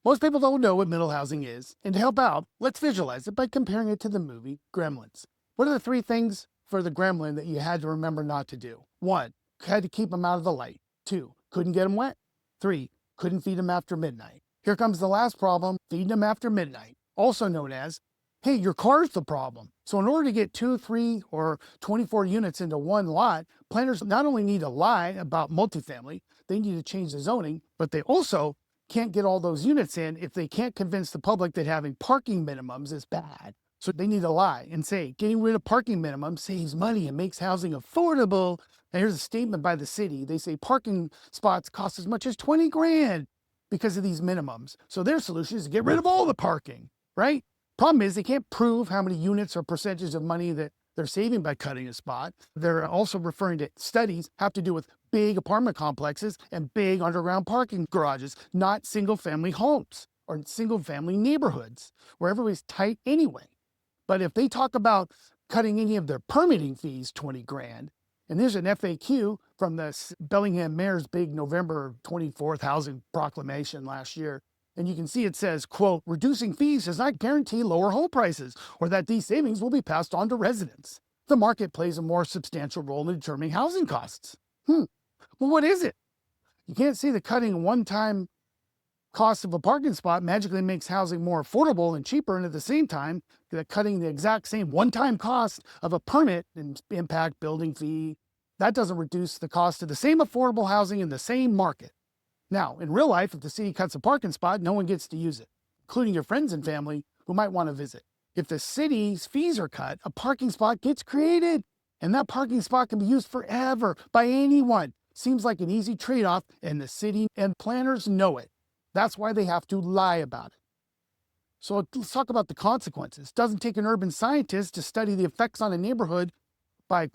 Most people don't know what middle housing is, and to help out, let's visualize it by comparing it to the movie Gremlins. What are the three things for the gremlin that you had to remember not to do? 1, had to keep them out of the light. 2, couldn't get them wet. 3, couldn't feed them after midnight. Here comes the last problem, feeding them after midnight, also known as, hey, your car's the problem. So in order to get 2, 3, or 24 units into one lot, planners not only need to lie about multifamily, they need to change the zoning, but they also can't get all those units in if they can't convince the public that having parking minimums is bad. So they need to lie and say, getting rid of parking minimums saves money and makes housing affordable. And here's a statement by the city. They say parking spots cost as much as 20 grand because of these minimums. So their solution is to get rid of all the parking, right? Problem is they can't prove how many units or percentages of money that they're saving by cutting a spot. They're also referring to studies have to do with big apartment complexes and big underground parking garages, not single family homes or single family neighborhoods where everybody's tight anyway. But if they talk about cutting any of their permitting fees 20 grand, and there's an FAQ from the Bellingham Mayor's big November 24th housing proclamation last year, and you can see it says, quote, reducing fees does not guarantee lower home prices or that these savings will be passed on to residents. The market plays a more substantial role in determining housing costs. Well, what is it? You can't see the cutting one-time cost of a parking spot magically makes housing more affordable and cheaper, and at the same time, cutting the exact same one-time cost of a permit and impact building fee, that doesn't reduce the cost of the same affordable housing in the same market. Now, in real life, if the city cuts a parking spot, no one gets to use it, including your friends and family who might want to visit. If the city's fees are cut, a parking spot gets created, and that parking spot can be used forever by anyone. Seems like an easy trade-off, and the city and planners know it. That's why they have to lie about it. So let's talk about the consequences. It doesn't take an urban scientist to study the effects on a neighborhood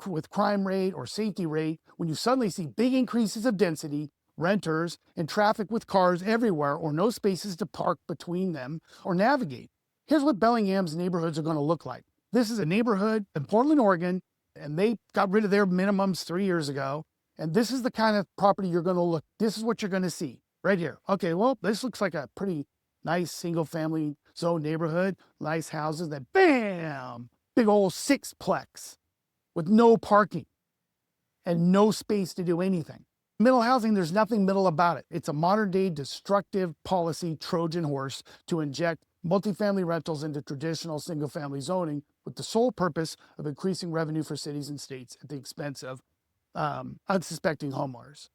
with crime rate or safety rate when you suddenly see big increases of density, renters, and traffic with cars everywhere or no spaces to park between them or navigate. Here's what Bellingham's neighborhoods are going to look like. This is a neighborhood in Portland, Oregon, and they got rid of their minimums 3 years ago. And this is the kind of property you're going to look. This is what you're going to see right here. Okay, well, this looks like a pretty nice single family zone neighborhood, nice houses, then bam, big old sixplex with no parking and no space to do anything. Middle housing, there's nothing middle about it. It's a modern day destructive policy Trojan horse to inject multifamily rentals into traditional single family zoning with the sole purpose of increasing revenue for cities and states at the expense of unsuspecting homeowners.